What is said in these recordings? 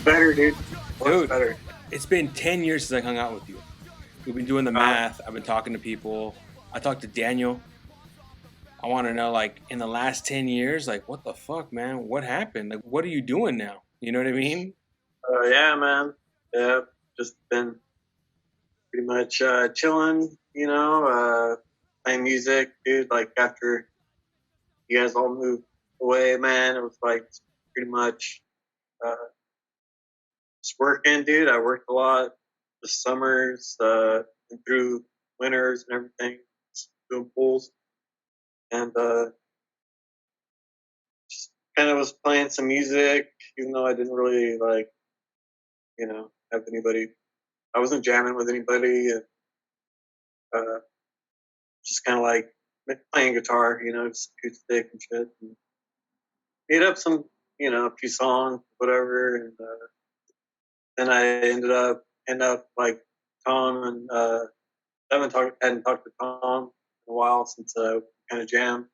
Much better, dude. Much Dude, better. it's been 10 years since I hung out with you. We've been doing the math. I've been talking to people. I talked to Daniel. I want to know, like, in the last 10 years, like, what the fuck, man? What happened? Like, what are you doing now? You know what I mean? Yeah, man. Yeah, just been pretty much chilling, playing music, dude. Like, after you guys all moved away, man, it was like pretty much uh, just working, dude. I worked a lot the summers and through winters and everything, just doing pools. And just kind of was playing some music, even though I didn't really, like, have anybody. I wasn't jamming with anybody. And, uh, just kind of like playing guitar, just acoustic and shit. And made up some, a few songs, whatever. And then I end up like Tom and I hadn't talked to Tom in a while since kind of jammed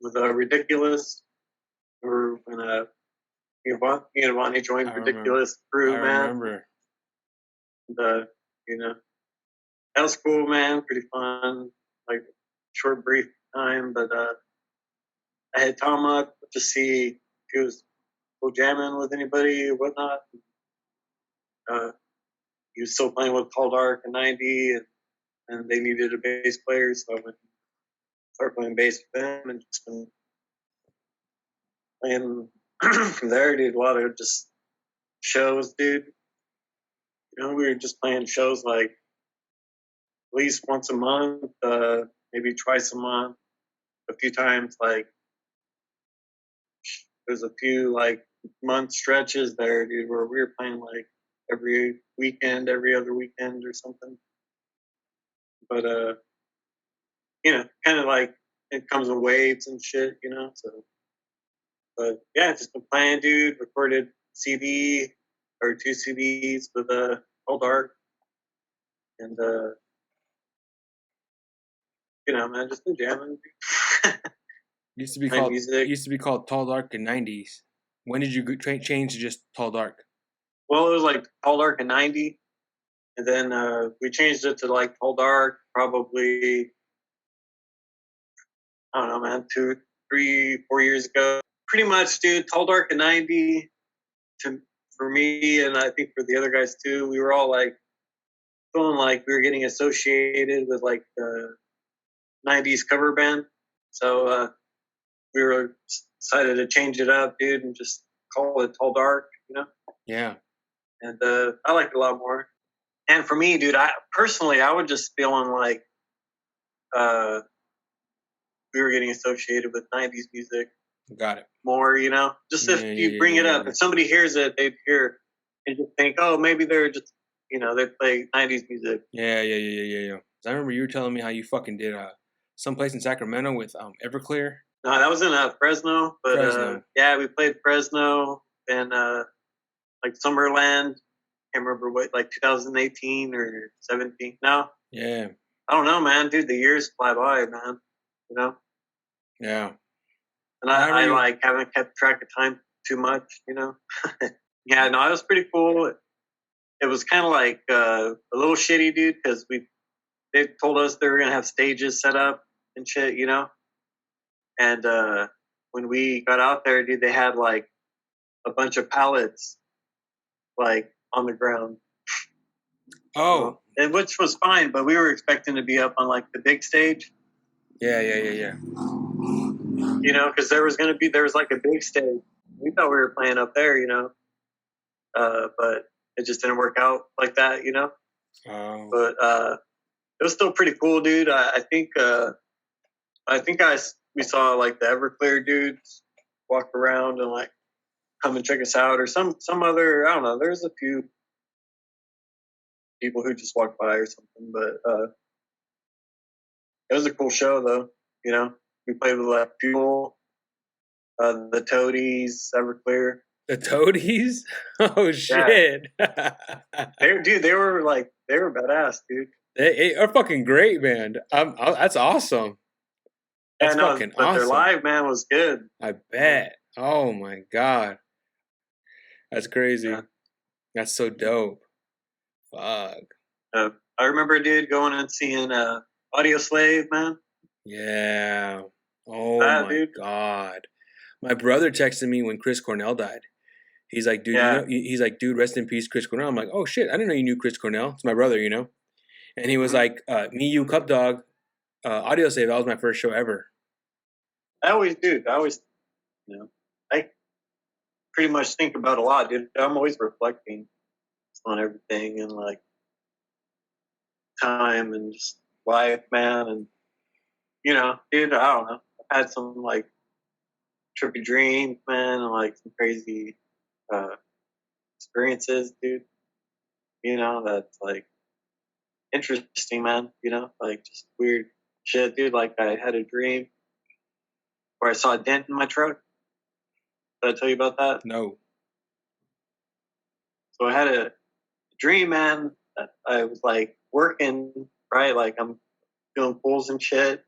with Ridiculous. Or when me and Bonnie joined I remember. Ridiculous crew, I man. remember. And, that was cool, man. Pretty fun. Like short, brief time, but I had Tom up to see if he was still jamming with anybody or whatnot. He was still playing with Cuppdawg in '90, and they needed a bass player, so I went and started playing bass with them and just been playing from there, dude. A lot of just shows, dude. We were just playing shows like at least once a month, maybe twice a month, a few times. Like there's a few like month stretches there, dude, where we were playing like every weekend, every other weekend or something. But kind of like it comes in waves and shit, So, but yeah, just been playing, dude. Recorded CD or 2 CDs with Cuppdawg, and man, just been jamming. Used to be Playing called music. Used to be called Tall Dark in '90s. When did you change to just Tall Dark? Well, it was like Cuppdawg in '90, and then we changed it to like Cuppdawg probably, I don't know, man, 2, 3, 4 years ago. Pretty much, dude. Cuppdawg in '90 for me, and I think for the other guys too. We were all like feeling like we were getting associated with like the '90s cover band, so we were decided to change it up, dude, and just call it Cuppdawg, Yeah. And I like it a lot more. And for me, dude, I would just feeling like we were getting associated with '90s music. Got it. More, just if you bring it up, if somebody hears it, they'd hear and just think, oh, maybe they're just, they play '90s music. Yeah. I remember you were telling me how you fucking did someplace in Sacramento with Everclear. No, that was in Fresno, but Fresno. Yeah, we played Fresno and like Summerland. Can't remember what, like 2018 or 17. No, Yeah. I don't know, man, dude. The years fly by, man. Yeah. And I like haven't kept track of time too much, Yeah, no, it was pretty cool. It was kind of like a little shitty, dude, because they told us they were gonna have stages set up and shit, And when we got out there, dude, they had like a bunch of pallets like on the ground. Oh. And which was fine, but we were expecting to be up on like the big stage. Yeah. Because there was like a big stage. We thought we were playing up there, but it just didn't work out like that, Oh. But it was still pretty cool, dude. I think we saw like the Everclear dudes walk around and like come and check us out, or some other, I don't know. There's a few people who just walked by or something, but it was a cool show though. We played with like people, the Toadies, Everclear. The Toadies? Oh shit! Yeah. They were badass, dude. They are fucking great, man. That's awesome. That's fucking awesome. Their live, man, was good. I bet. Oh my god. That's crazy. Yeah. That's so dope. Fuck. I remember, dude, going and seeing Audio Slave, man. Yeah. Oh That, my dude. God. My brother texted me when Chris Cornell died. He's like, dude, Yeah. he's like, dude, rest in peace, Chris Cornell. I'm like, oh shit, I didn't know you knew Chris Cornell. It's my brother, And he was like, me, you, Cuppdawg, Audio Save. That was my first show ever. I always do. I pretty much think about a lot, dude. I'm always reflecting on everything and like time and just life, man. And dude, I don't know. I've had some like trippy dreams, man, and like some crazy experiences, dude. That's like interesting, man. Like just weird shit, dude. Like I had a dream where I saw a dent in my truck. Did I tell you about that? No. So I had a dream, man. That I was like working, right? Like I'm doing pulls and shit.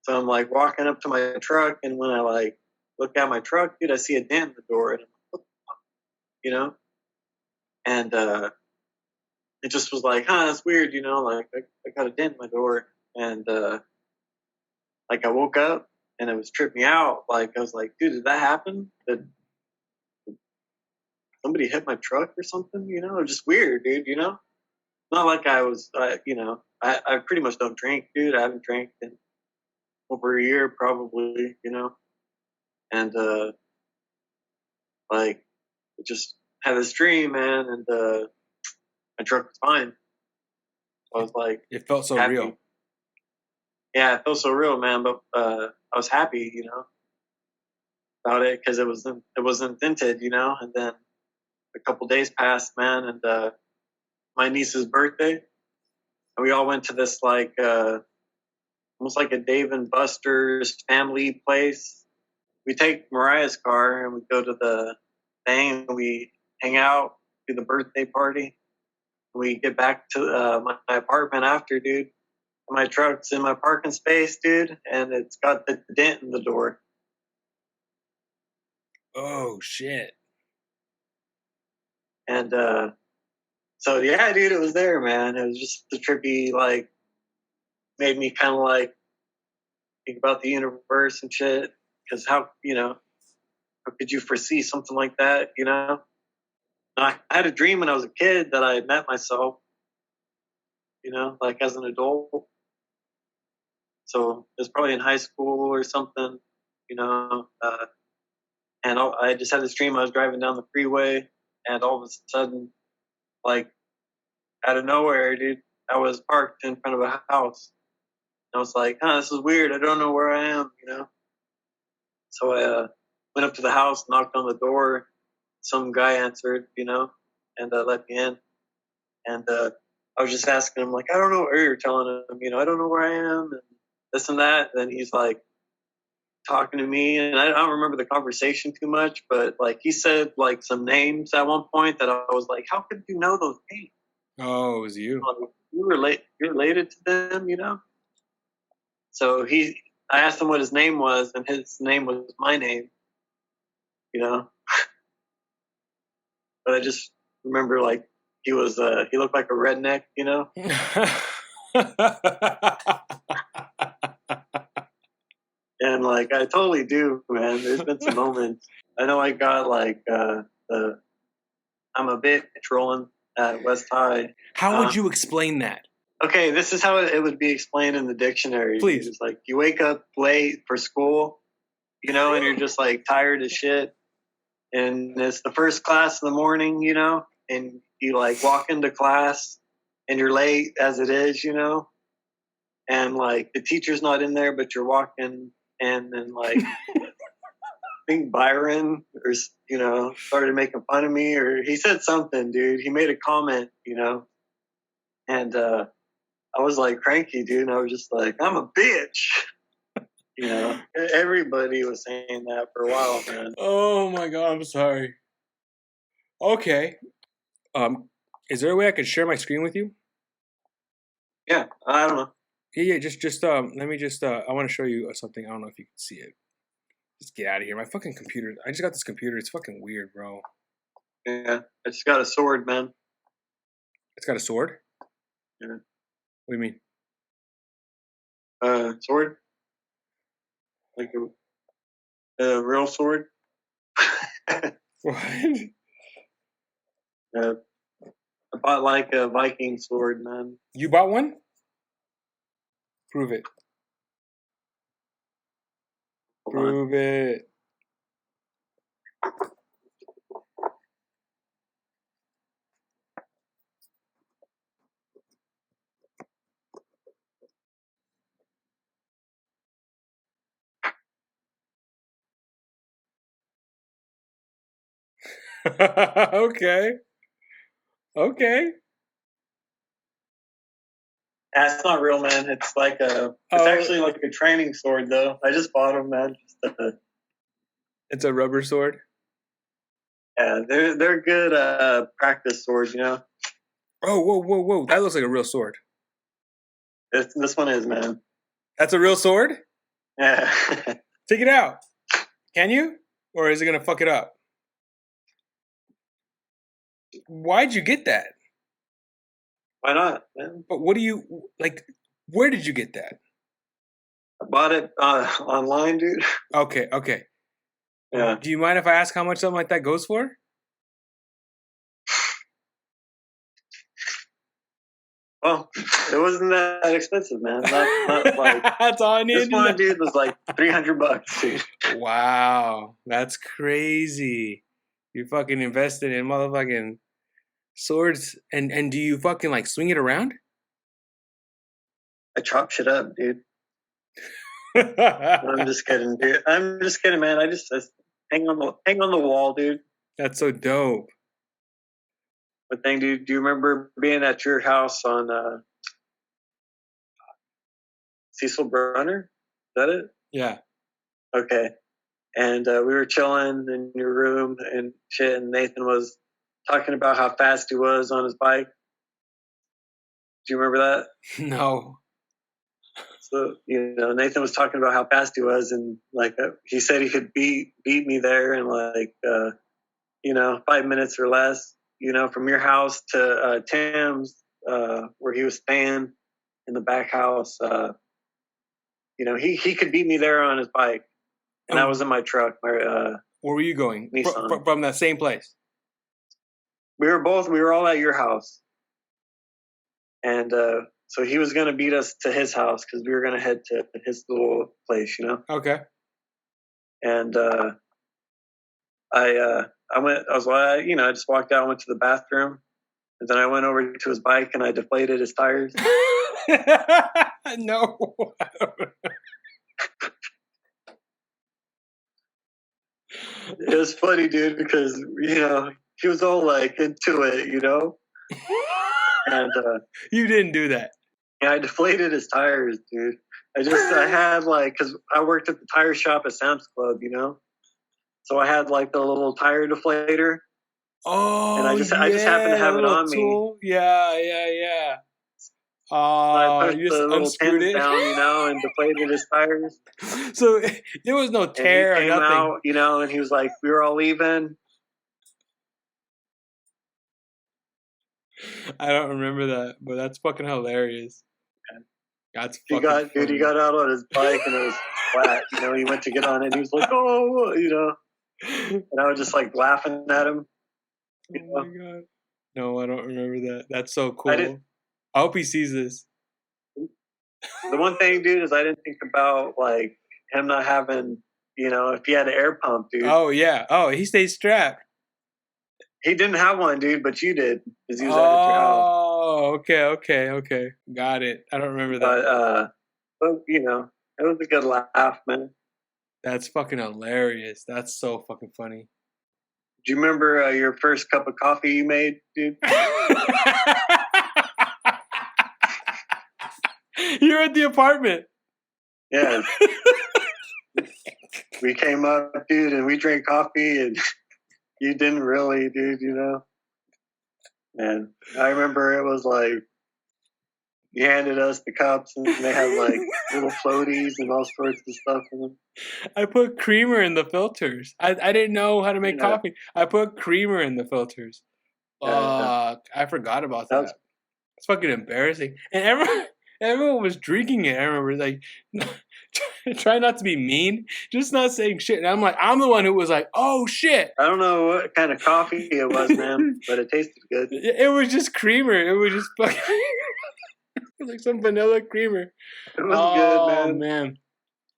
So I'm like walking up to my truck, and when I like look at my truck, dude, I see a dent in the door, and I'm like, what the fuck? And it just was like, that's weird, like I got a dent in my door, and like I woke up and it was tripped me out. Like I was like, dude, did that happen? Did somebody hit my truck or something? It was just weird, dude. Not like I was, I pretty much don't drink, dude. I haven't drank in over a year, probably, and like I just had this dream, man, and my truck was fine. So I was like, it felt so happy. real. Yeah, it felt so real, man. But I was happy, about it because it wasn't dented, And then a couple days passed, man, and my niece's birthday, and we all went to this like almost like a Dave and Buster's family place. We take Mariah's car and we go to the thing and we hang out, do the birthday party. We get back to my apartment after, dude. My truck's in my parking space, dude, and it's got the dent in the door. Oh shit. And so yeah, dude, it was there, man. It was just a trippy, like, made me kind of like think about the universe and shit. Because how could you foresee something like that? I had a dream when I was a kid that I had met myself. Like as an adult. So it was probably in high school or something. And I just had this dream. I was driving down the freeway, and all of a sudden, like out of nowhere, dude, I was parked in front of a house. And I was like, this is weird. I don't know where I am, So I went up to the house, knocked on the door. Some guy answered, and let me in. And I was just asking him, like, I don't know where you're telling him, I don't know where I am, and this and that. And then he's like talking to me, and I don't remember the conversation too much, but like he said like some names at one point that I was like, how could you know those names? Oh, it was you. You're related to them, So I asked him what his name was, and his name was my name, But I just remember like he looked like a redneck, And like I totally do, man. There's been some moments. I know I got like I'm a bitch rolling at West High. How would you explain that? Okay, this is how it would be explained in the dictionary. Please. It's like you wake up late for school, and you're just like tired as shit. And it's the first class in the morning, and you like walk into class and you're late as it is, and like the teacher's not in there, but you're walking, and then like I think Byron or started making fun of me, or he said something, dude. He made a comment, and I was like cranky, dude. And I was just like, I'm a bitch. Everybody was saying that for a while, man. Oh my god, I'm sorry. Okay. Is there a way I could share my screen with you? Yeah, I don't know. Yeah. Just let me just. I want to show you something. I don't know if you can see it. Just get out of here. My fucking computer. I just got this computer. It's fucking weird, bro. Yeah, I just got a sword, man. It's got a sword? Yeah. What do you mean? Sword? Like a real sword? What? I bought like a Viking sword, man. You bought one? Prove it. Hold on. Prove it. Okay. Okay. That's not real, man. It's like it's actually like a training sword, though. I just bought them, man. It's a rubber sword? Yeah, they're good practice swords, you know. Oh, whoa. That looks like a real sword. This one is, man. That's a real sword? Yeah. Take it out. Can you? Or is it going to fuck it up? Why'd you get that? Why not, man? But what do you, like, where did you get that? I bought it online, dude. Okay. Yeah. Do you mind if I ask how much something like that goes for? Well, it wasn't that expensive, man. Not like That's all I need. This one, dude, was like $300, dude. Wow, that's crazy. You fucking invested in motherfucking swords, and do you fucking like swing it around? I chop shit up, dude. I'm just kidding, dude. I'm just kidding, man. I just hang on the wall, dude. That's so dope. But thing, dude, do you remember being at your house on Cecil Brunner? Is that it? Yeah. Okay. And we were chilling in your room and shit, and Nathan was talking about how fast he was on his bike. Do you remember that? No. So, you know, Nathan was talking about how fast he was, and like he said he could beat me there in like 5 minutes or less. You know, from your house to Tim's, where he was staying in the back house. You know, he could beat me there on his bike, and I was in my truck. Where were you going? Nissan. From that same place? We were all at your house, and so he was going to beat us to his house because we were going to head to his little place, you know. Okay. And I just walked out, went to the bathroom, and then I went over to his bike and I deflated his tires. No. It was funny, dude, because he was all like into it, you know. And you didn't do that. Yeah, I deflated his tires, dude. I had like, because I worked at the tire shop at Sam's Club, you know. So I had like the little tire deflator. Oh, and I just happened to have it on tool. Me. Yeah. I pushed you just the little unscrewed it down, you know, and deflated his tires. So there was no tear and he or came nothing. Out, you know, and he was like, we were all leaving. I don't remember that, but that's fucking hilarious. That's he got out on his bike and it was flat. You know, he went to get on it and he was like, oh, you know. And I was just like laughing at him. Oh my God. No, I don't remember that. That's so cool. I hope he sees this. The one thing, dude, is I didn't think about like him not having, you know, if he had an air pump, dude. Oh, yeah. Oh, he stayed strapped. He didn't have one, dude, but you did because he was at your house. Oh, okay. Got it. I don't remember that. But you know, it was a good laugh, man. That's fucking hilarious. That's so fucking funny. Do you remember your first cup of coffee you made, dude? You're at the apartment. Yeah. We came up, dude, and we drank coffee, and you didn't really, dude, you know? And I remember it was like, he handed us the cups, and they had like little floaties and all sorts of stuff in them. I put creamer in the filters. I didn't know how to make Yeah. coffee. I put creamer in the filters. Yeah. I forgot about That that. was- It's fucking embarrassing. And everyone was drinking it. I remember, like, try not to be mean, just not saying shit. And I'm like, I'm the one who was like, oh shit. I don't know what kind of coffee it was, man, but it tasted good. It was just creamer. It was just fucking like some vanilla creamer. It was good, Oh, man.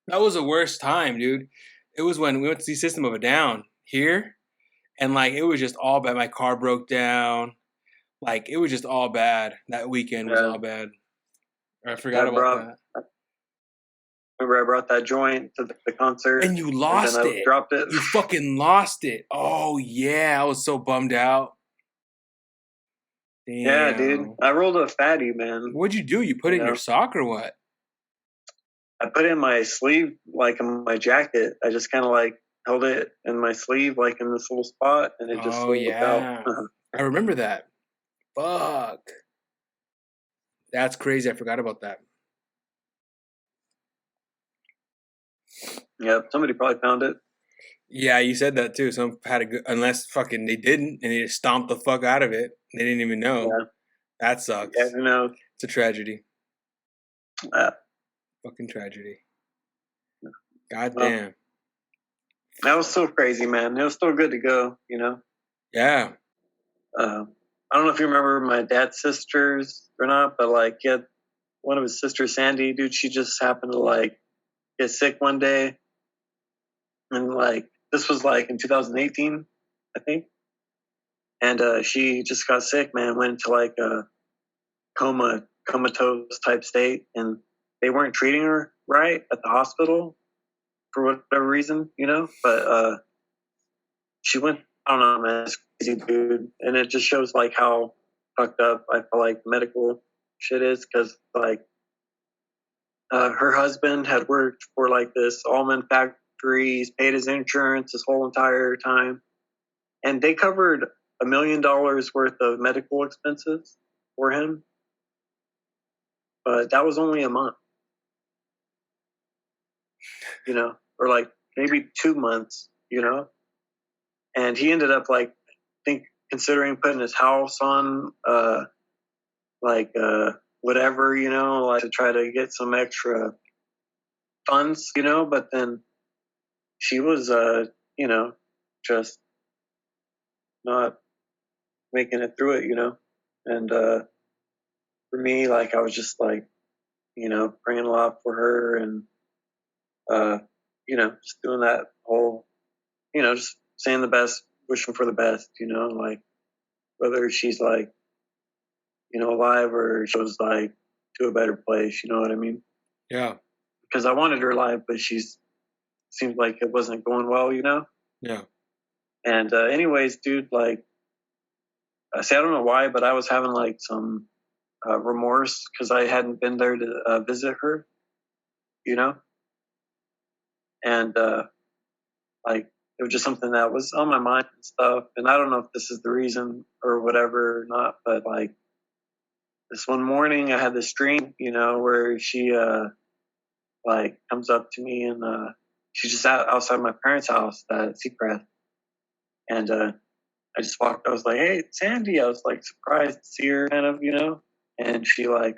that was the worst time, dude. It was when we went to see System of a Down here, and like it was just all bad. My car broke down. Like it was just all bad. That weekend was all bad. I forgot about that. Remember, I brought that joint to the concert, And you lost and then I it. dropped it. You fucking lost it. Oh yeah, I was so bummed out. Damn. Yeah, dude. I rolled a fatty, man. What'd you do? You put it in your sock or what? I put it in my sleeve, like in my jacket. I just kind of like held it in my sleeve, like in this little spot, and it just slipped out. I remember that. Fuck. That's crazy. I forgot about that. Yep, somebody probably found it. Yeah, you said that too. Some had a good, unless fucking they didn't, and they just stomped the fuck out of it. They didn't even know. Yeah. That sucks. Yeah, who knows? It's a tragedy. Fucking tragedy. God damn. That was so crazy, man. It was still good to go, you know? Yeah. I don't know if you remember my dad's sisters or not, but like, he had one of his sisters, Sandy, dude, she just happened to like get sick one day. And like, this was like in 2018, I think. And she just got sick, man, went into like a comatose type state. And they weren't treating her right at the hospital for whatever reason, you know? But she went, I don't know, man, it's crazy, dude. And it just shows like how fucked up I feel like medical shit is, because like her husband had worked for like this almond factory, he's paid his insurance his whole entire time, and they covered $1 million worth of medical expenses for him, but that was only a month, you know, or like maybe 2 months, you know. And he ended up like considering putting his house on whatever, you know, like to try to get some extra funds, you know. But then she was you know, just not making it through it, you know. And for me, like, I was just like, you know, praying a lot for her, and you know, just doing that whole, you know, just saying the best, wishing for the best, you know, like whether she's like, you know, alive or she was like to a better place, you know what I mean? Yeah. Because I wanted her alive, but she's seemed like it wasn't going well, you know? Yeah. And anyways, dude, like, I don't know why, but I was having like some remorse because I hadn't been there to visit her, you know? And like, it was just something that was on my mind and stuff. And I don't know if this is the reason or whatever or not, but like, this one morning I had this dream, you know, where she like comes up to me, and she's just outside my parents' house at Seacrest. And I just walked, I was like, hey, it's Sandy. I was like surprised to see her, kind of, you know. And she like,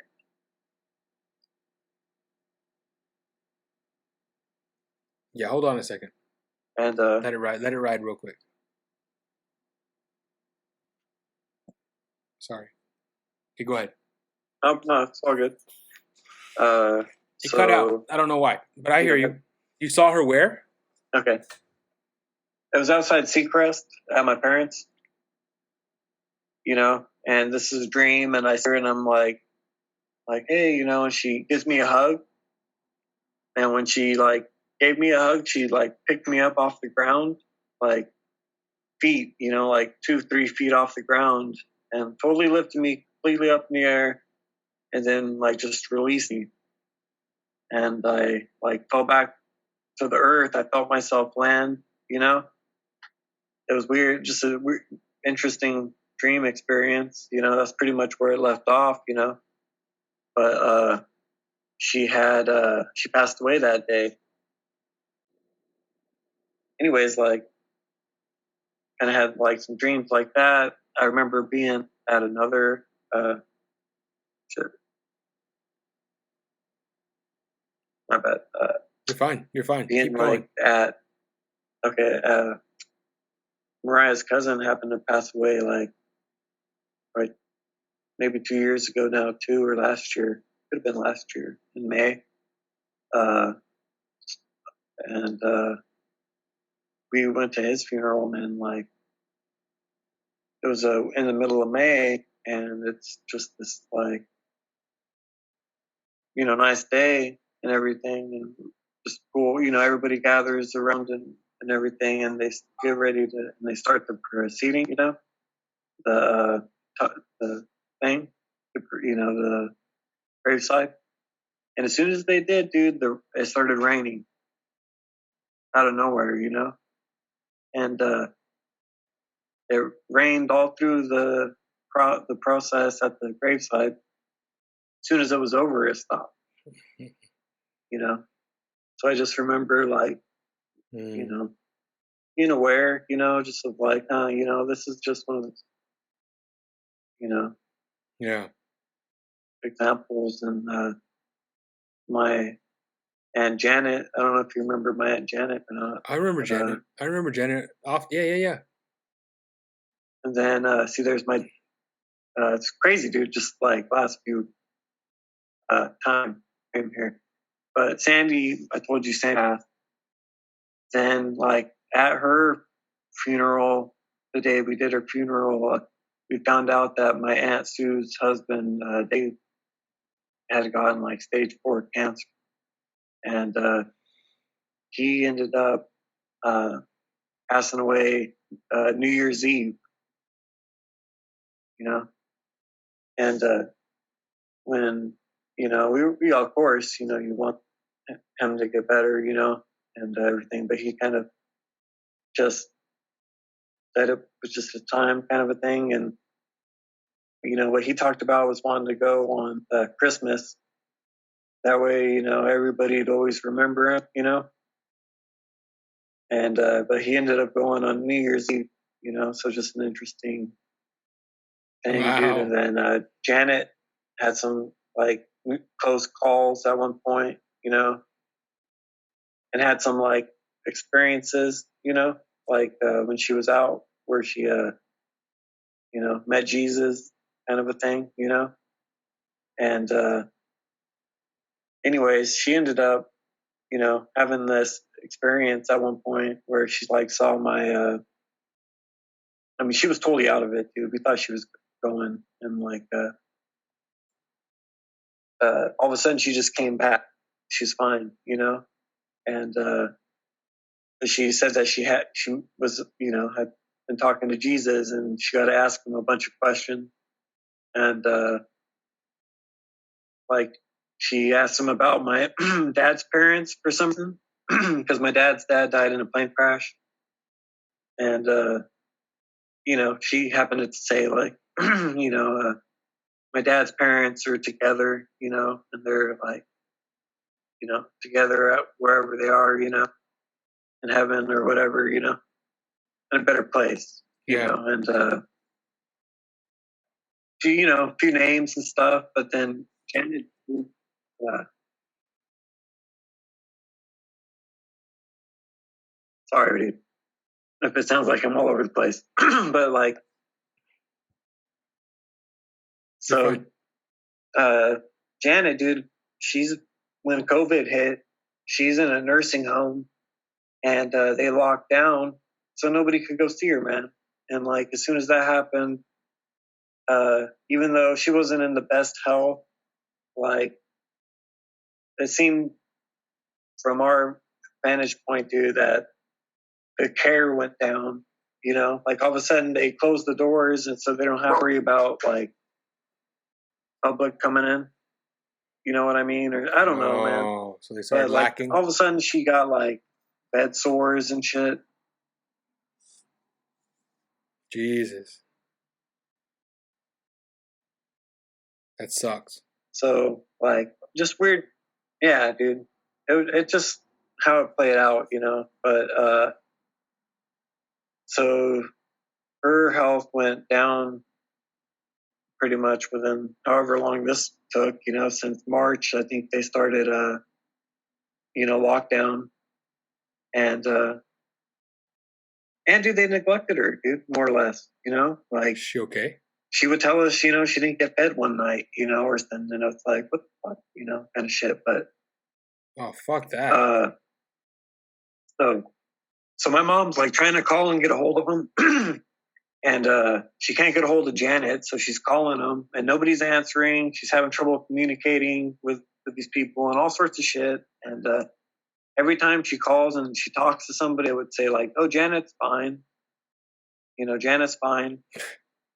yeah, hold on a second. And let it ride real quick. Sorry. Okay, go ahead. Oh, no, it's all good. It cut out. I don't know why, but I hear you. You saw her where? Okay. It was outside Seacrest at my parents', you know, and this is a dream, and I see her, and I'm like, hey, you know, and she gives me a hug. And when she like gave me a hug, she like picked me up off the ground, like feet, you know, like 2-3 feet off the ground, and totally lifted me completely up in the air, and then like just released me. And I like fell back to the earth. I felt myself land, you know. It was weird, just a weird, interesting dream experience, you know. That's pretty much where it left off, you know. but she passed away that day. Anyways, like, kind of had like some dreams like that. I remember being at another shit. My bad. You're fine. You're fine. Being Keep going. like at Mariah's cousin happened to pass away like maybe 2 years ago now, or last year. Could have been last year in May. And we went to his funeral, and like it was in the middle of May, and it's just this like nice day and everything, and just cool. Everybody gathers around and everything, and they get ready to, and they start the proceeding. The the thing, the graveside. And as soon as they did, dude, it started raining out of nowhere, and it rained all through the process at the graveside. As soon as it was over, it stopped. So I just remember like, being aware, just of like, this is just one of those, Yeah. examples. And my Aunt Janet, I don't know if you remember my Aunt Janet or not. I remember Janet. I remember Janet. Yeah. And then, see, there's my, it's crazy, dude, just like last few time came here. But Sandy, I told you Sandy, then like at her funeral, the day we did her funeral, we found out that my Aunt Sue's husband, Dave, had gotten like stage 4 cancer. And he ended up passing away New Year's Eve, and when, we of course, you want him to get better, and everything, but he kind of just said it was just a time kind of a thing. And, what he talked about was wanting to go on Christmas. That way, everybody'd always remember him, and, but he ended up going on New Year's Eve, so just an interesting thing, dude. And then Janet had some like close calls at one point, and had some like experiences, like when she was out where she, met Jesus, kind of a thing, and anyways, she ended up, having this experience at one point where she like saw my, she was totally out of it, dude. We thought she was going, and like, all of a sudden she just came back. She's fine, and she said that she was, had been talking to Jesus, and she got to ask him a bunch of questions, and like she asked him about my dad's parents for something, because my dad's dad died in a plane crash, and she happened to say like, my dad's parents are together, and they're like, together at wherever they are, in heaven or whatever, in a better place, and a few names and stuff, but then Janet, sorry, dude, if it sounds like I'm all over the place, but like, so, Janet, dude, when COVID hit, she's in a nursing home, and they locked down, so nobody could go see her, man. And like, as soon as that happened, even though she wasn't in the best health, like, it seemed from our vantage point, dude, that the care went down, like all of a sudden they closed the doors, and so they don't have to worry about like public coming in. You know what I mean? Or I don't know, man. So they started lacking. Like, all of a sudden she got like bed sores and shit. Jesus. That sucks. So like, just weird. Yeah, dude. It just how it played out, But so her health went down pretty much within however long this took, since March. I think they started lockdown, and dude, they neglected her, dude, more or less. Like, She okay? she would tell us, she didn't get fed one night, or something. It's like, what the fuck, kind of shit. But Oh, fuck that. So my mom's like trying to call and get a hold of him. And she can't get a hold of Janet, so she's calling them, and nobody's answering. She's having trouble communicating with these people and all sorts of shit. And every time she calls and she talks to somebody, I would say like, "Oh, Janet's fine. Janet's fine."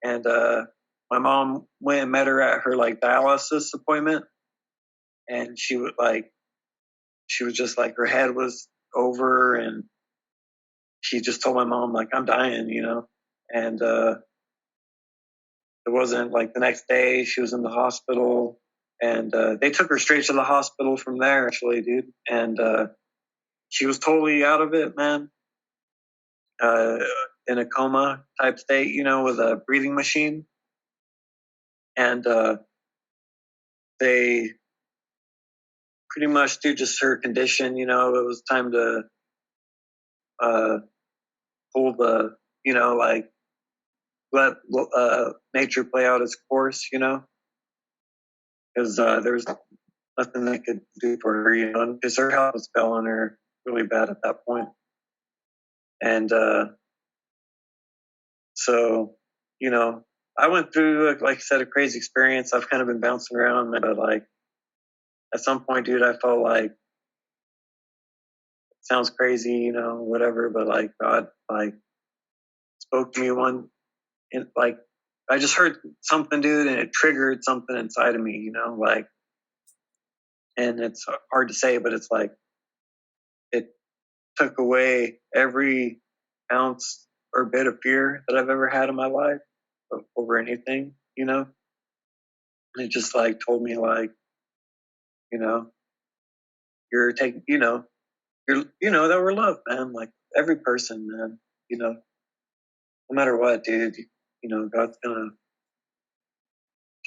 And my mom went and met her at her like dialysis appointment, and she was just like, her head was over, and she just told my mom like, "I'm dying," and it wasn't like the next day she was in the hospital, and they took her straight to the hospital from there, actually, dude. And she was totally out of it, man. In a coma type state, with a breathing machine. And they pretty much, due just her condition, it was time to pull the, like, let nature play out its course, because there's nothing they could do for her, because her health was failing her really bad at that point. And so, I went through, like I said, a crazy experience. I've kind of been bouncing around, but like at some point, dude, I felt like, it sounds crazy, whatever, but like God, like, spoke to me and like, I just heard something, dude, and it triggered something inside of me, like, and it's hard to say, but it's like, it took away every ounce or bit of fear that I've ever had in my life over anything, And it just like told me like, you're taking, that we're loved, man. Like every person, man, no matter what, dude, God's gonna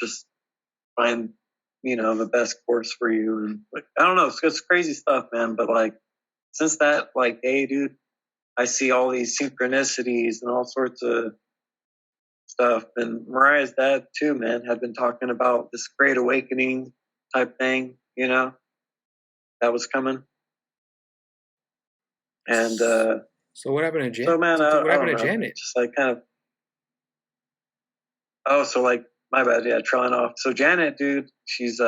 just find, the best course for you. And like, I don't know, it's crazy stuff, man. But like, since that like day, dude, I see all these synchronicities and all sorts of stuff. And Mariah's dad too, man, had been talking about this great awakening type thing, that was coming. And so what happened to Janet? So man, what happened to Janet? Just like kind of. Oh, so like my bad, yeah, trailing off. So Janet, dude, she's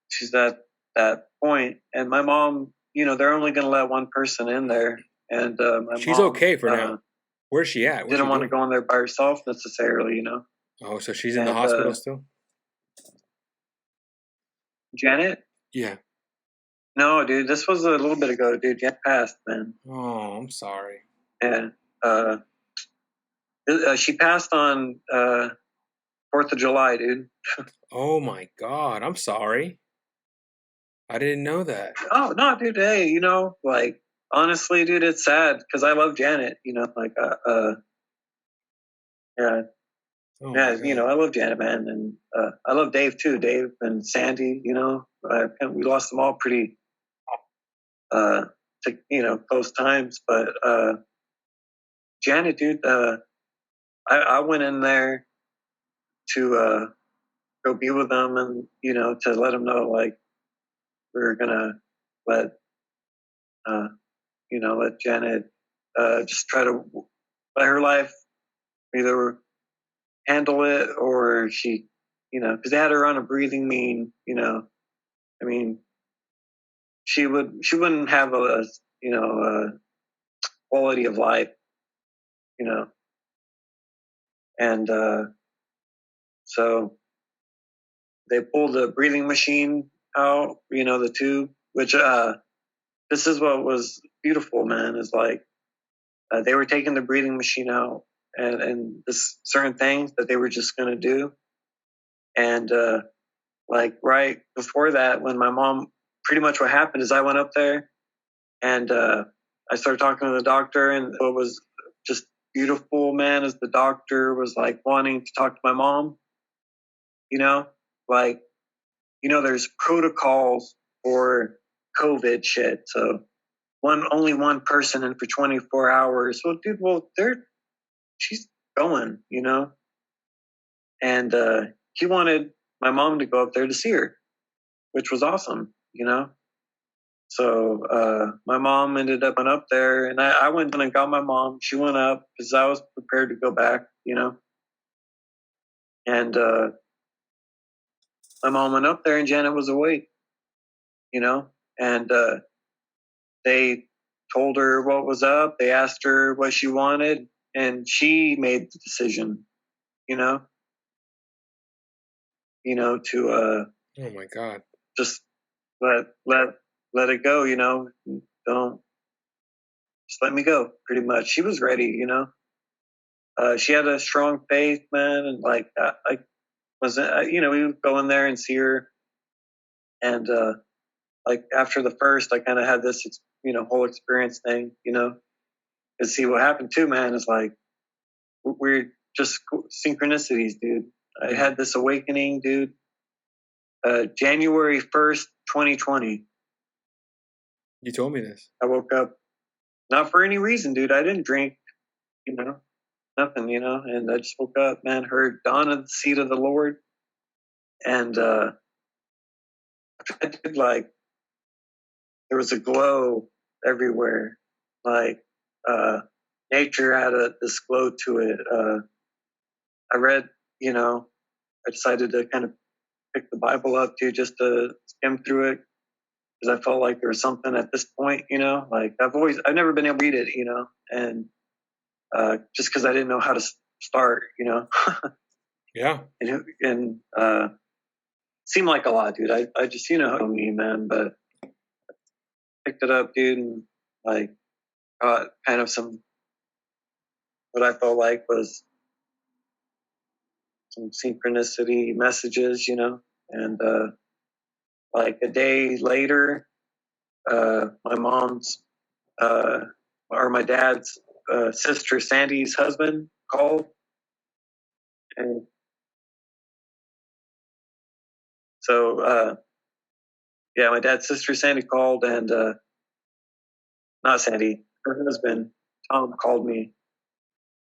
she's at that point, and my mom, they're only gonna let one person in there, and she's mom, okay for now. Where's she at? Didn't want to go in there by herself necessarily, Oh, so she's in the hospital still? Janet? Yeah. No, dude, this was a little bit ago, dude. Janet passed, man. Oh, I'm sorry. And she passed on 4th of July, dude. Oh my God, I'm sorry. I didn't know that. Oh no, dude. Hey, like honestly, dude, it's sad because I love Janet. Like yeah. Oh yeah, I love Janet, man, and I love Dave too. Dave and Sandy, we lost them all pretty, to close times. But Janet, dude, I went in there to go be with them, and to let them know like we were gonna let let Janet just try to let her life either handle it, or she, because they had her on a breathing mean, I mean, she wouldn't have a quality of life, and so they pulled the breathing machine out, the tube, which this is what was beautiful, man, is like they were taking the breathing machine out, and this certain things that they were just going to do. And like right before that, when my mom, pretty much what happened is I went up there and I started talking to the doctor, and what was just beautiful, man, is the doctor was like wanting to talk to my mom. You know, like, there's protocols for COVID shit. So only one person in for 24 hours. Well, dude, she's going, and he wanted my mom to go up there to see her, which was awesome, So my mom ended up going up there, and I went and got my mom. She went up because I was prepared to go back, and my mom went up there, and Janet was awake, and they told her what was up. They asked her what she wanted, and she made the decision, to Oh my God. just let it go, don't just let me go. Pretty much, she was ready, she had a strong faith, man, and like I wasn't, we would go in there and see her, and like after the first, I kind of had this, whole experience thing, and see what happened too, man, is like we're just synchronicities, dude. I had this awakening, dude. January 1st, 2020. You told me this. I woke up, not for any reason, dude. I didn't drink, nothing, and I just woke up, man, heard dawn of the seed of the Lord. And I did, like, there was a glow everywhere. Like, nature had this glow to it. I read, I decided to kind of pick the Bible up too, just to skim through it, because I felt like there was something at this point, like I've never been able to read it, and just because I didn't know how to start, Yeah. And seemed like a lot, dude. I just, me, man, but picked it up, dude, and like got kind of some, what I felt like was some synchronicity messages, and like a day later, my mom's or my dad's sister Sandy's husband called, and so yeah, my dad's sister Sandy called, and not Sandy, her husband Tom called me,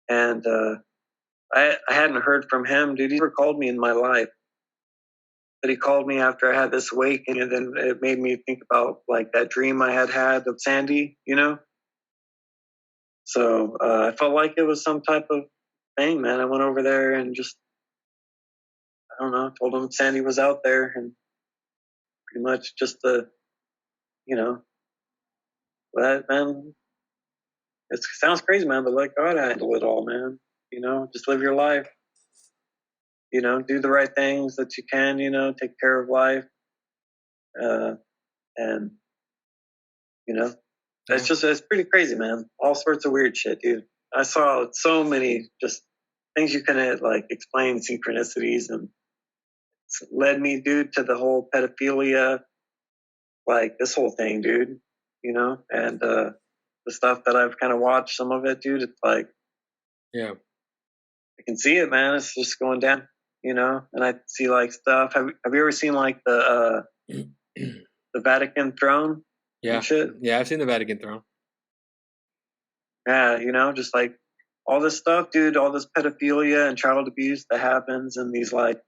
and I hadn't heard from him, dude. He never called me in my life, but he called me after I had this awakening, and then it made me think about like that dream I had of Sandy, So I felt like it was some type of thing, man. I went over there and just, I don't know, told him Sandy was out there, and pretty much just that, man. It sounds crazy, man, but let God handle it all, man. Just live your life. Do the right things that you can. Take care of life, and it's pretty crazy, man. All sorts of weird shit, dude. I saw so many just things you couldn't like explain, synchronicities, and it's led me, dude, to the whole pedophilia, like this whole thing, dude. And the stuff that I've kind of watched, some of it, dude. It's like, yeah, I can see it, man. It's just going down, And I see like stuff. Have you ever seen like the Vatican throne? Yeah. Shit? Yeah, I've seen the Vatican throne. Yeah, just like all this stuff, dude, all this pedophilia and child abuse that happens in these like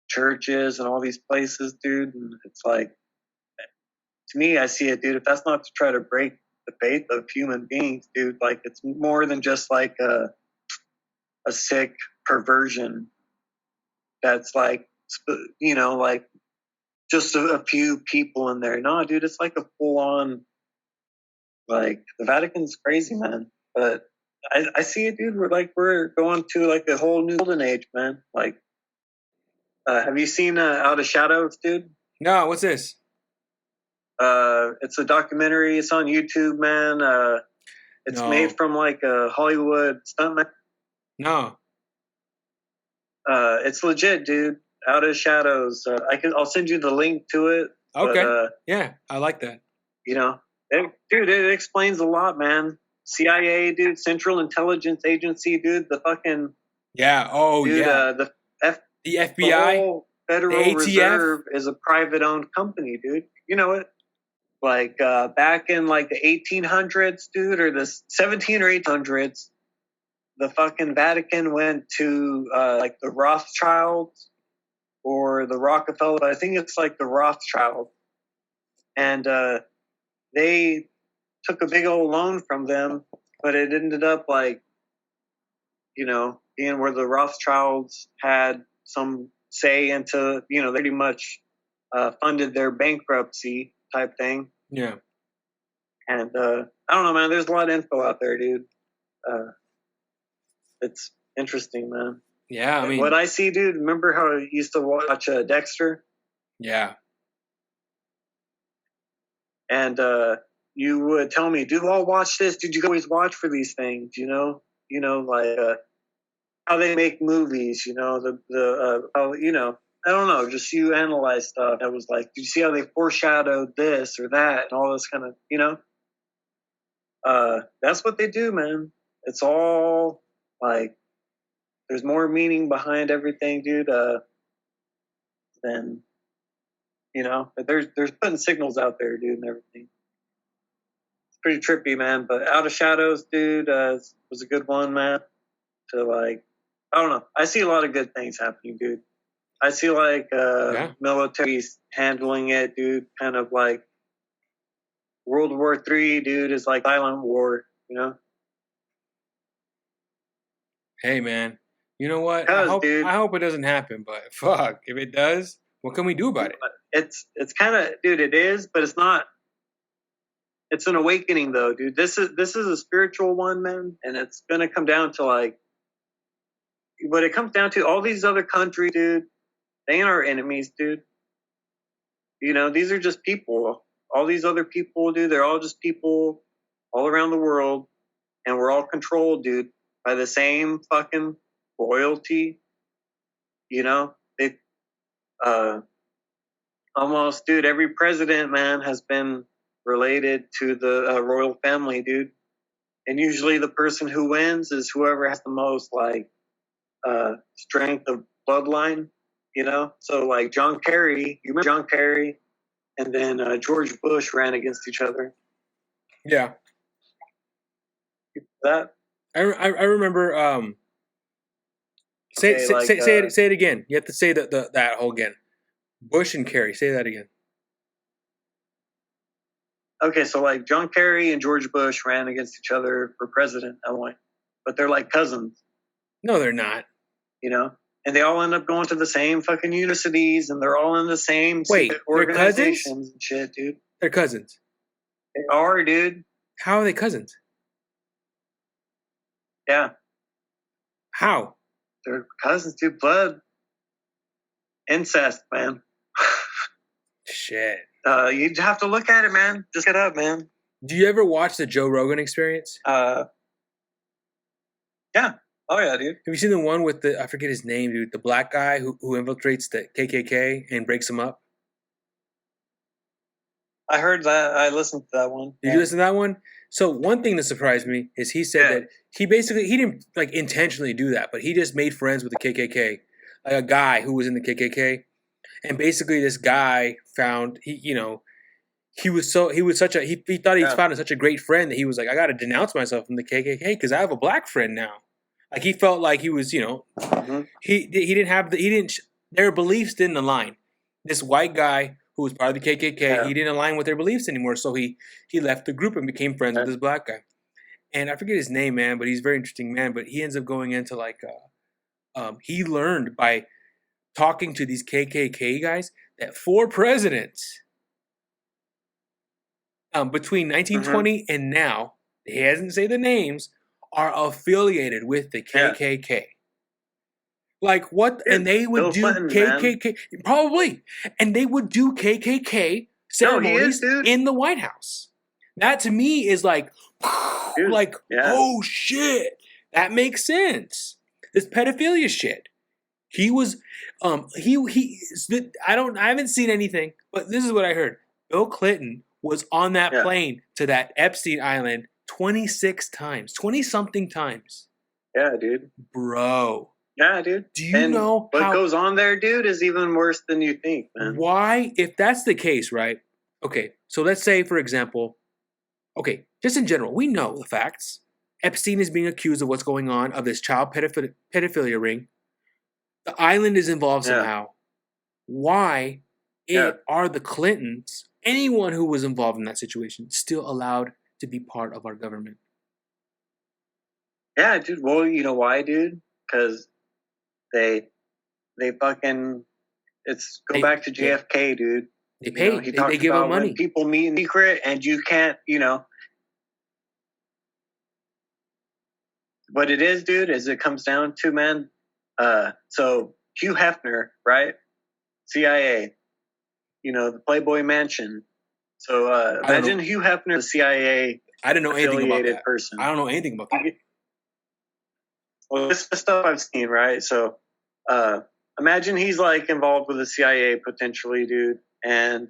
churches and all these places, dude. And it's like, to me, I see it, dude. If that's not to try to break the faith of human beings, dude, like it's more than just like a sick perversion that's like, like just a few people in there. No, dude, it's like a full on, like the Vatican's crazy, man. But I see it, dude. We're going to like a whole new golden age, man. Like, have you seen Out of Shadows, dude? No, what's this? It's a documentary. It's on YouTube, man. It's made from like a Hollywood stuntman. No. It's legit, dude. Out of Shadows. I'll send you the link to it. Okay. But, yeah, I like that. You know, it explains a lot, man. CIA, dude, Central Intelligence Agency, dude, the fucking yeah. Oh, dude, yeah. the FBI, the whole Federal Reserve is a private-owned company, dude. You know it. Like back in like the 1800s, dude, or the 17 or 1800s, the fucking Vatican went to like the Rothschilds or the Rockefeller. I think it's like the Rothschild, and they took a big old loan from them, but it ended up like, being where the Rothschilds had some say into, they pretty much funded their bankruptcy type thing. Yeah. And I don't know, man. There's a lot of info out there, dude. It's interesting, man. Yeah, I mean, what I see, dude. Remember how I used to watch Dexter? Yeah. And you would tell me, dude, I'll watch this. Did you always watch for these things? Like how they make movies. I don't know. Just you analyze stuff. I was like, did you see how they foreshadowed this or that and all this kind of, that's what they do, man. It's all like, there's more meaning behind everything, dude. Than, there's putting signals out there, dude, and everything. It's pretty trippy, man. But Out of Shadows, dude, was a good one, man. To like, I don't know. I see a lot of good things happening, dude. I see like military's handling it, dude. Kind of like World War III, dude, is like silent war, Hey, man. You know what? I hope it doesn't happen, but fuck, if it does, what can we do about it? It's kind of, dude, it is, but it's not. It's an awakening, though, dude. This is a spiritual one, man, and it's gonna come down to like, what it comes down to. All these other countries, dude, they ain't our enemies, dude. These are just people. All these other people, dude, they're all just people all around the world, and we're all controlled, dude, by the same fucking royalty. They almost, dude, every president, man, has been related to the royal family, dude. And usually the person who wins is whoever has the most, like, strength of bloodline, So, like, John Kerry, you remember John Kerry? And then George Bush ran against each other. Yeah. That? I remember... Say it again. You have to say that whole again. Bush and Kerry. Say that again. Okay, so like John Kerry and George Bush ran against each other for president at one point, but they're like cousins. No, they're not. And they all end up going to the same fucking universities, and they're all in the same organizations and shit, dude. They're cousins. They are, dude. How are they cousins? Yeah. How? They're cousins, dude. Blood. Incest, man. Shit. You'd have to look at it, man. Just get up, man. Do you ever watch the Joe Rogan Experience? Yeah. Oh, yeah, dude. Have you seen the one with I forget his name, dude, the black guy who infiltrates the KKK and breaks them up? I heard that. I listened to that one. Did you listen to that one? So one thing that surprised me is he said that he didn't like intentionally do that, but he just made friends with the KKK, like a guy who was in the KKK, and basically this guy found he thought he found such a great friend that he was like, I got to denounce myself from the KKK because I have a black friend now. Like he felt like he was, their beliefs didn't align. This white guy who was part of the KKK, he didn't align with their beliefs anymore, so he left the group and became friends with this black guy. And I forget his name, man, but he's a very interesting man. But he ends up going into like, he learned by talking to these KKK guys that 4 presidents between 1920 and now, he hasn't said the names, are affiliated with the KKK. Yeah. Like what? And they would do KKK, man. Probably. And they would do KKK ceremonies in the White House. That to me is like, oh shit, that makes sense. This pedophilia shit. He was, I haven't seen anything, but this is what I heard. Bill Clinton was on that plane to that Epstein Island 26 times, 20 something times. Yeah, dude. Bro. Yeah, dude. Do you know what goes on there, dude, is even worse than you think, man. Why? If that's the case, right? Okay, so let's say, for example, okay, just in general, we know the facts. Epstein is being accused of what's going on, of this child pedophilia ring. The island is involved somehow. Why are the Clintons, anyone who was involved in that situation, still allowed to be part of our government? Yeah, dude. Well, you know why, dude? Because they fucking, go back to JFK, dude. They pay. He they give them money. When people meet in secret and you can't, what it is, dude, is it comes down to, man, so Hugh Hefner, right? CIA, the Playboy Mansion. So imagine Hugh Hefner, the CIA. I didn't know anything about that. Person. I don't know anything about that. Well, this is the stuff I've seen, right? So imagine he's like involved with the CIA potentially, dude, and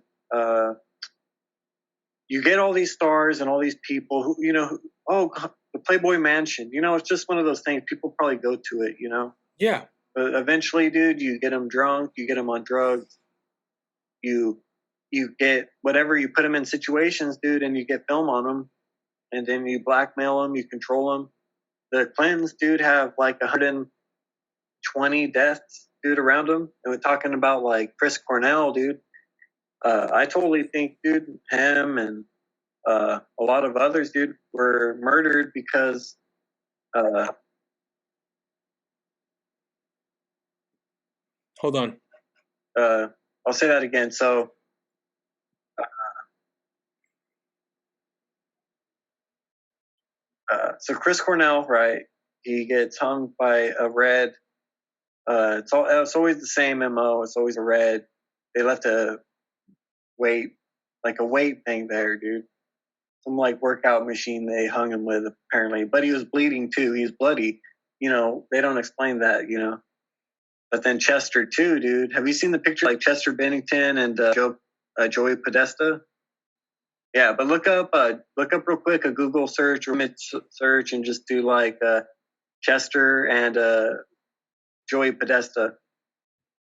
you get all these stars and all these people who, the Playboy Mansion. It's just one of those things. People probably go to it, Yeah. But eventually, dude, you get them drunk, you get them on drugs, you get whatever, you put them in situations, dude, and you get film on them, and then you blackmail them, you control them. The Clintons, dude, have like 120 deaths, dude, around them. And we're talking about like Chris Cornell, dude. I totally think, dude, him and a lot of others, dude, were murdered because hold on. I'll say that again. So so Chris Cornell, right? He gets hung by a red. It's always the same MO. It's always a red. They left a weight thing there, dude. Some like workout machine they hung him with apparently, but he was bleeding too. He's bloody. They don't explain that. But then Chester too, dude. Have you seen the picture like Chester Bennington and Joey Podesta? Yeah, but look up real quick a Google search or search and just do like Chester and Joey Podesta,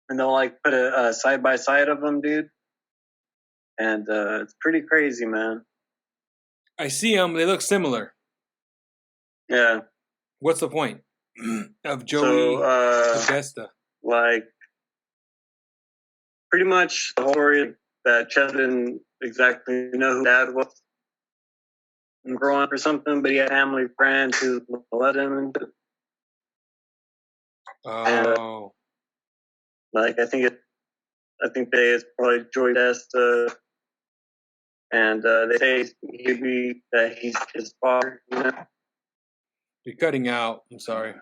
and they'll like put a side by side of them, dude. And it's pretty crazy, man. I see them. They look similar. Yeah. What's the point of Joey Podesta? Like, pretty much the whole story that Chester didn't exactly know who dad was growing up or something, but he had family friends who let him into it. Oh. And, I think it's probably Joey Podesta, and they say that he's his father. You're cutting out. I'm sorry.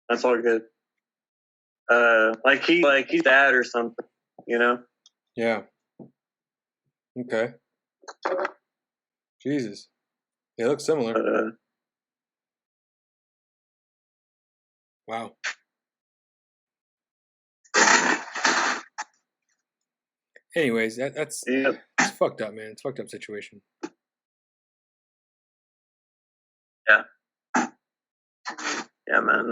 That's all good. He's dad or something, Yeah. Okay. Jesus. They look similar. Wow. Anyways, that's it's fucked up, man. It's a fucked up situation. Yeah. Yeah, man.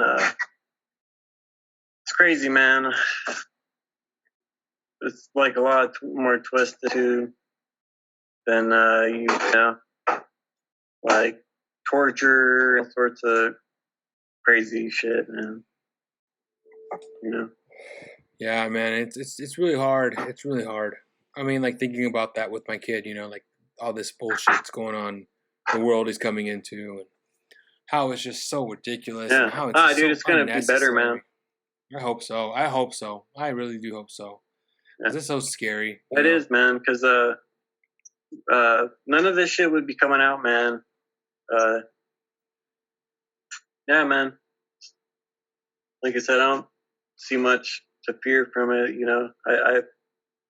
It's crazy, man. It's like a lot more twisted too than like torture and sorts of crazy shit, man. Yeah, man, it's really hard. It's really hard. I mean, like thinking about that with my kid, like all this bullshit's going on, the world is coming into, and how it's just so ridiculous. Yeah. And how it's dude, it's gonna be better, man. I hope so. I really do hope so. Yeah. It's so scary. It is, man, because none of this shit would be coming out, man. Yeah, man. Like I said, I don't see much to fear from it.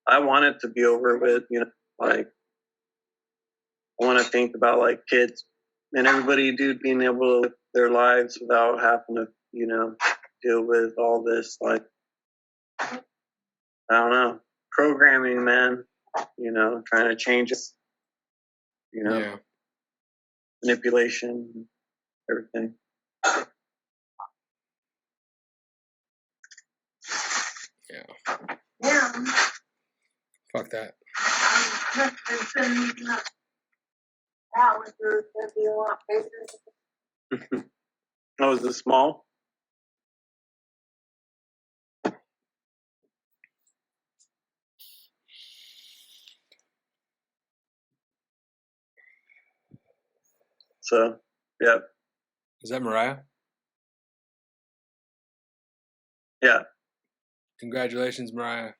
I want it to be over with. Like I want to think about like kids and everybody, dude, being able to live their lives without having to, deal with all this, like, I don't know, programming, man. You know, trying to change it. You know, Yeah. manipulation, everything. Yeah. Yeah. Fuck that. Oh, is this small? So, yeah. Is that Mariah? Yeah. Congratulations, Mariah.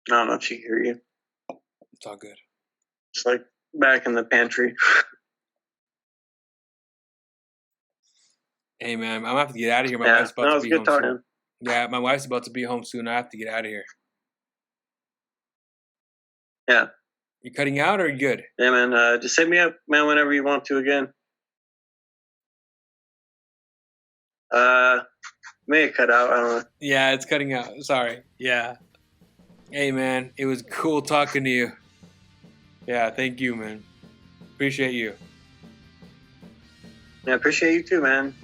I don't know if she can hear you. It's all good. It's like back in the pantry. Hey, man, I'm going to have to get out of here. My Yeah, wife's about no, to it's be good home talking. soon. Yeah, my wife's about to be home soon. I have to get out of here. Yeah. You cutting out or you good? Yeah, man. Just hit me up, man, whenever you want to again. May it cut out. I don't know. Yeah, it's cutting out. Sorry. Yeah. Hey, man, it was cool talking to you. Yeah, thank you, man. Appreciate you. Yeah, appreciate you too, man.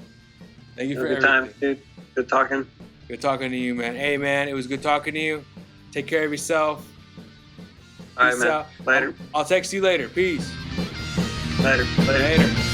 Thank you for Good everything. time, dude. Good talking. Good talking to you, man. Hey, man, it was good talking to you. Take care of yourself. All right, Peace man. out. Later. I'll text you later. Peace. Later. Later.